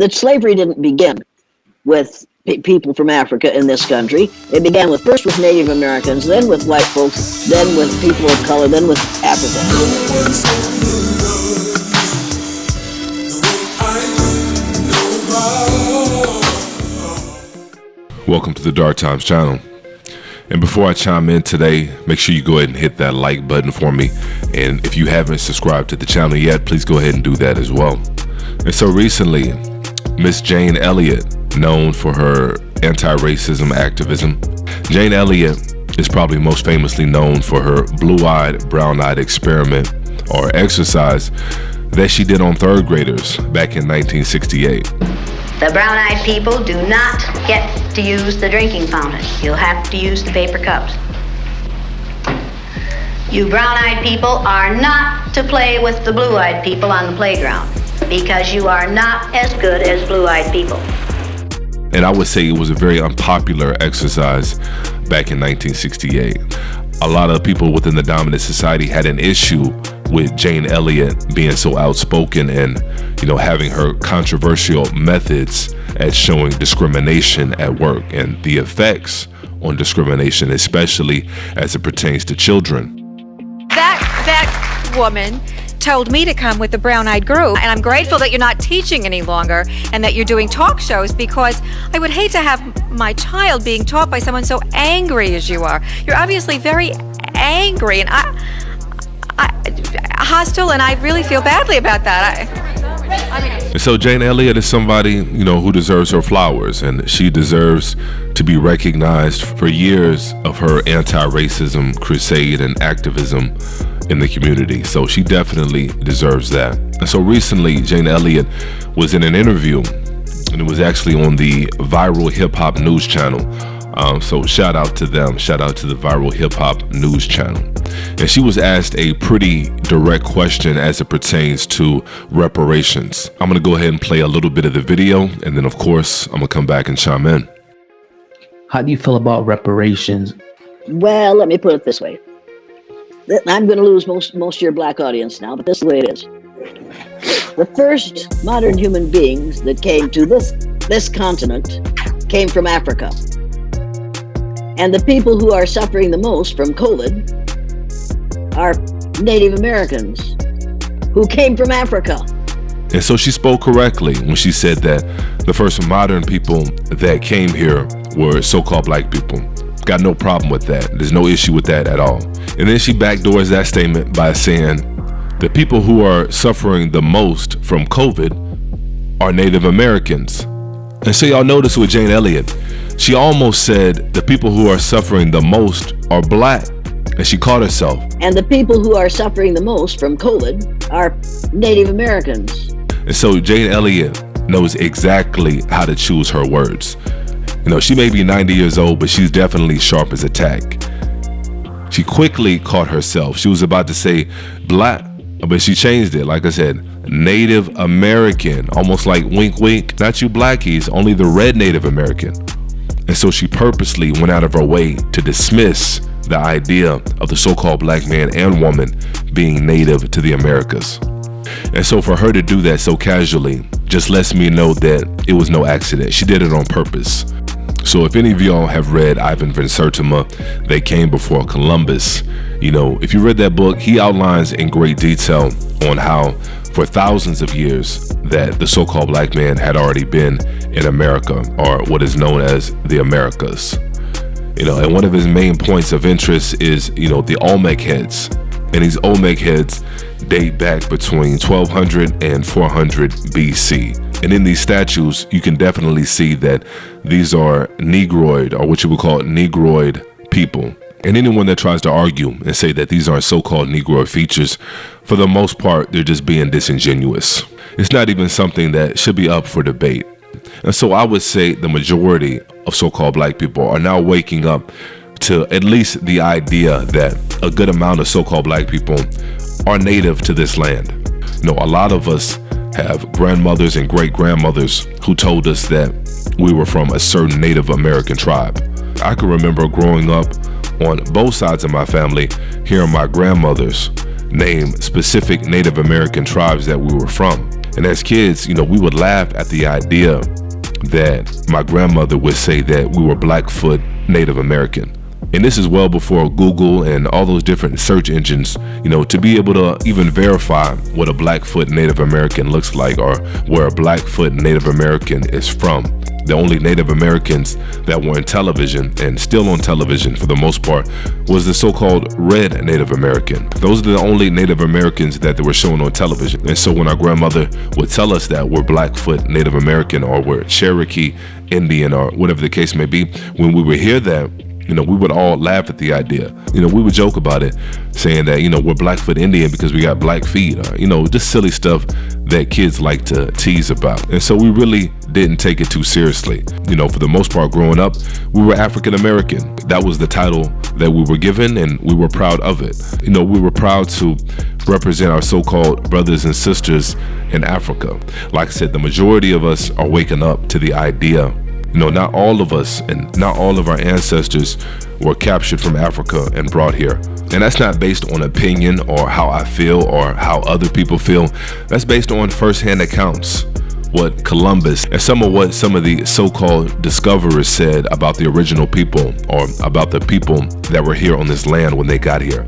that slavery didn't begin with people from Africa in this country. It began first with Native Americans, then with white folks, then with people of color, then with Africans. Welcome to the Dark Times channel. And before I chime in today, make sure you go ahead and hit that like button for me. And if you haven't subscribed to the channel yet, please go ahead and do that as well. And so recently, Miss Jane Elliot, known for her anti-racism activism, Jane Elliot is probably most famously known for her blue-eyed, brown-eyed experiment or exercise that she did on third graders back in 1968. The brown-eyed people do not get to use the drinking fountain. You'll have to use the paper cups. You brown-eyed people are not to play with the blue-eyed people on the playground because you are not as good as blue-eyed people. And I would say it was a very unpopular exercise back in 1968. A lot of people within the Dominus Society had an issue with Jane Elliot being so outspoken and, having her controversial methods at showing discrimination at work and the effects on discrimination, especially as it pertains to children. That woman told me to come with the brown-eyed group, and I'm grateful that you're not teaching any longer and that you're doing talk shows, because I would hate to have my child being taught by someone so angry as you are. You're obviously very angry and hostile, and I really feel badly about that. So Jane Elliot is somebody, who deserves her flowers, and she deserves to be recognized for years of her anti-racism crusade and activism in the community. So she definitely deserves that. And so recently, Jane Elliot was in an interview, and it was actually on the Viral Hip Hop News channel. So shout out to them, shout out to the Viral Hip Hop News channel. And she was asked a pretty direct question as it pertains to reparations. I'm gonna go ahead and play a little bit of the video, and then of course, I'm gonna come back and chime in. How do you feel about reparations? Well, let me put it this way. I'm going to lose most of your black audience now, but this is the way it is. The first modern human beings that came to this continent came from Africa. And the people who are suffering the most from COVID are Native Americans who came from Africa. And so she spoke correctly when she said that the first modern people that came here were so-called black people. Got no problem with that. There's no issue with that at all. And then she backdoors that statement by saying the people who are suffering the most from COVID are Native Americans. And so y'all notice with Jane Elliot, she almost said the people who are suffering the most are black, and she caught herself. And the people who are suffering the most from COVID are Native Americans. And so Jane Elliot knows exactly how to choose her words. She may be 90 years old, but she's definitely sharp as a tack. She quickly caught herself. She was about to say black, but she changed it. Like I said, Native American, almost like wink, wink, not you blackies, only the red Native American. And so she purposely went out of her way to dismiss the idea of the so-called black man and woman being native to the Americas. And so for her to do that so casually just lets me know that it was no accident. She did it on purpose. So if any of y'all have read Ivan Van Sertima, They Came Before Columbus, if you read that book, he outlines in great detail on how for thousands of years that the so-called black man had already been in America, or what is known as the Americas. And one of his main points of interest is, the Olmec heads. And these Olmec heads date back between 1200 and 400 BC. And in these statues, you can definitely see that these are Negroid, or what you would call Negroid people. And anyone that tries to argue and say that these are so-called Negroid features, for the most part, they're just being disingenuous. It's not even something that should be up for debate. And so I would say the majority of so-called black people are now waking up to at least the idea that a good amount of so-called black people are native to this land. A lot of us have grandmothers and great-grandmothers who told us that we were from a certain Native American tribe. I can remember growing up on both sides of my family hearing my grandmothers name specific Native American tribes that we were from. And as kids, we would laugh at the idea that my grandmother would say that we were Blackfoot Native American. And this is well before Google and all those different search engines, to be able to even verify what a Blackfoot Native American looks like or where a Blackfoot Native American is from. The only Native Americans that were in television and still on television for the most part was the so-called red Native American. Those are the only Native Americans that they were shown on television. And so when our grandmother would tell us that we're Blackfoot Native American or we're Cherokee Indian or whatever the case may be, when we would hear that, we would all laugh at the idea. We would joke about it, saying that, we're Blackfoot Indian because we got black feet, or, just silly stuff that kids like to tease about. And so we really didn't take it too seriously. For the most part, growing up, we were African American. That was the title that we were given, and we were proud of it. We were proud to represent our so-called brothers and sisters in Africa. Like I said, the majority of us are waking up to the idea. Not all of us and not all of our ancestors were captured from Africa and brought here. And that's not based on opinion or how I feel or how other people feel. That's based on firsthand accounts. What Columbus and some of the so-called discoverers said about the original people or about the people that were here on this land when they got here.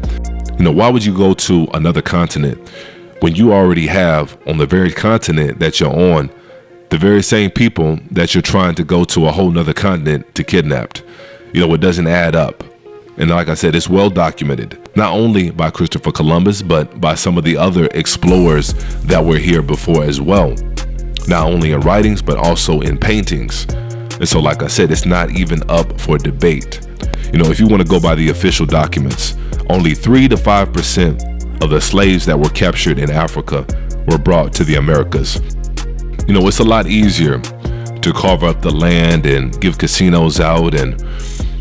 Why would you go to another continent when you already have on the very continent that you're on the very same people that you're trying to go to a whole nother continent to kidnap? It doesn't add up. And like I said, it's well documented, not only by Christopher Columbus, but by some of the other explorers that were here before as well. Not only in writings, but also in paintings. And so, like I said, it's not even up for debate. If you want to go by the official documents, only 3 to 5% of the slaves that were captured in Africa were brought to the Americas. It's a lot easier to carve up the land and give casinos out and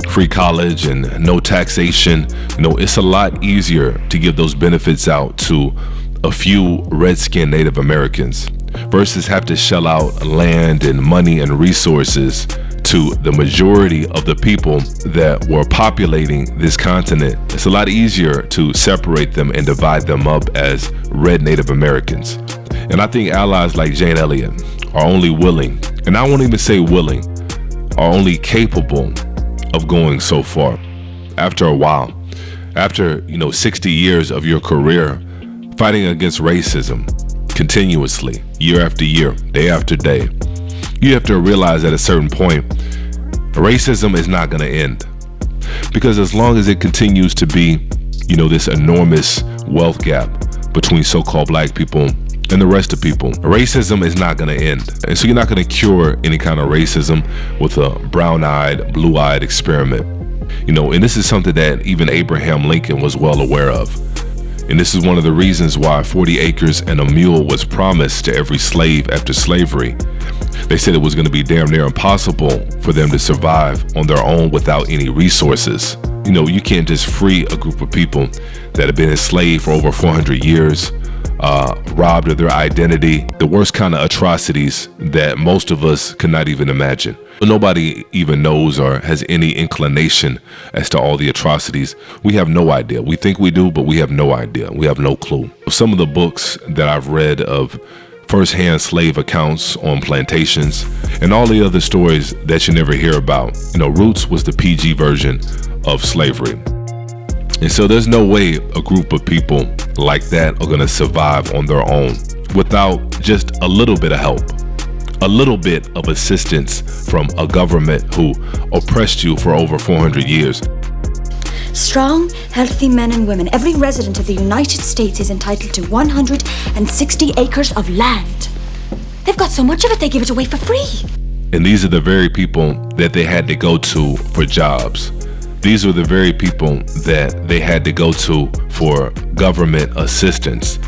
free college and no taxation. It's a lot easier to give those benefits out to a few red-skinned Native Americans versus have to shell out land and money and resources to the majority of the people that were populating this continent. It's a lot easier to separate them and divide them up as red Native Americans. And I think allies like Jane Elliot are only willing, and I won't even say willing, are only capable of going so far. After a while, after 60 years of your career fighting against racism continuously, year after year, day after day, you have to realize at a certain point, racism is not going to end. Because as long as it continues to be, this enormous wealth gap between so-called black people and the rest of people, racism is not going to end. And so you're not going to cure any kind of racism with a brown-eyed, blue-eyed experiment. And this is something that even Abraham Lincoln was well aware of. And this is one of the reasons why 40 acres and a mule was promised to every slave after slavery. They said it was going to be damn near impossible for them to survive on their own without any resources. You can't just free a group of people that have been enslaved for over 400 years, robbed of their identity, the worst kind of atrocities that most of us could not even imagine. Nobody even knows or has any inclination as to all the atrocities. We have no idea. We think we do, but we have no idea. We have no clue. Some of the books that I've read of first-hand slave accounts on plantations and all the other stories that you never hear about. Roots was the PG version of slavery. And so there's no way a group of people like that are going to survive on their own without just a little bit of help, a little bit of assistance from a government who oppressed you for over 400 years. Strong, healthy men and women, every resident of the United States is entitled to 160 acres of land. They've got so much of it, they give it away for free. And these are the very people that they had to go to for jobs. These were the very people that they had to go to for government assistance.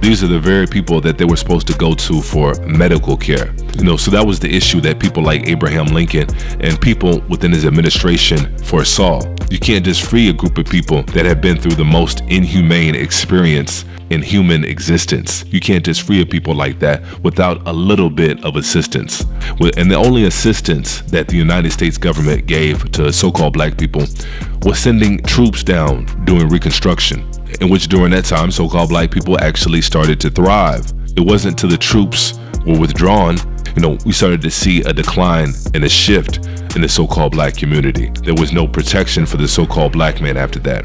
These are the very people that they were supposed to go to for medical care. So that was the issue that people like Abraham Lincoln and people within his administration foresaw. You can't just free a group of people that have been through the most inhumane experience in human existence. You can't just free a people like that without a little bit of assistance. And the only assistance that the United States government gave to so-called black people was sending troops down during Reconstruction, in which during that time so-called black people actually started to thrive. It wasn't till the troops were withdrawn, we started to see a decline and a shift in the so-called black community. There was no protection for the so-called black man after that.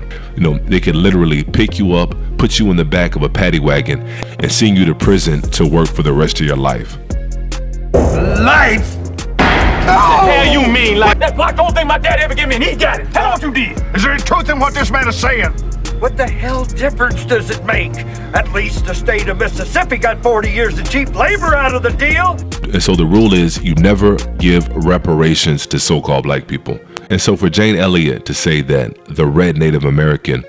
They could literally pick you up, put you in the back of a paddy wagon, and send you to prison to work for the rest of your life. Life? What the hell you mean? Like, that's the only thing my dad ever gave me, and he got it. Tell him what you did. Is there any truth in what this man is saying? What the hell difference does it make? At least the state of Mississippi got 40 years of cheap labor out of the deal. And so the rule is you never give reparations to so-called black people. And so for Jane Elliot to say that the red Native American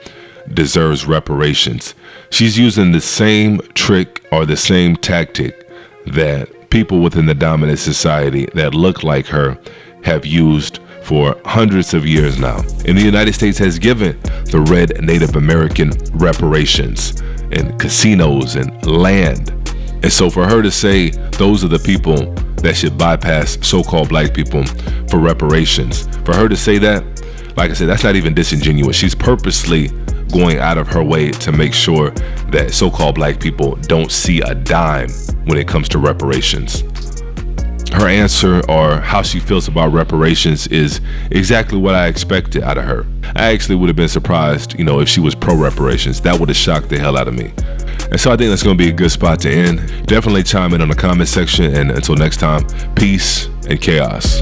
deserves reparations, she's using the same trick or the same tactic that people within the Dominus Society that look like her have used for hundreds of years now. And the United States has given the red Native American reparations and casinos and land. And so for her to say those are the people that should bypass so-called black people for reparations, for her to say that, like I said, that's not even disingenuous. She's purposely going out of her way to make sure that so-called black people don't see a dime when it comes to reparations. Her answer, or how she feels about reparations, is exactly what I expected out of her. I actually would have been surprised, if she was pro-reparations. That would have shocked the hell out of me. And so I think that's going to be a good spot to end. Definitely chime in on the comment section, and until next time, peace and chaos.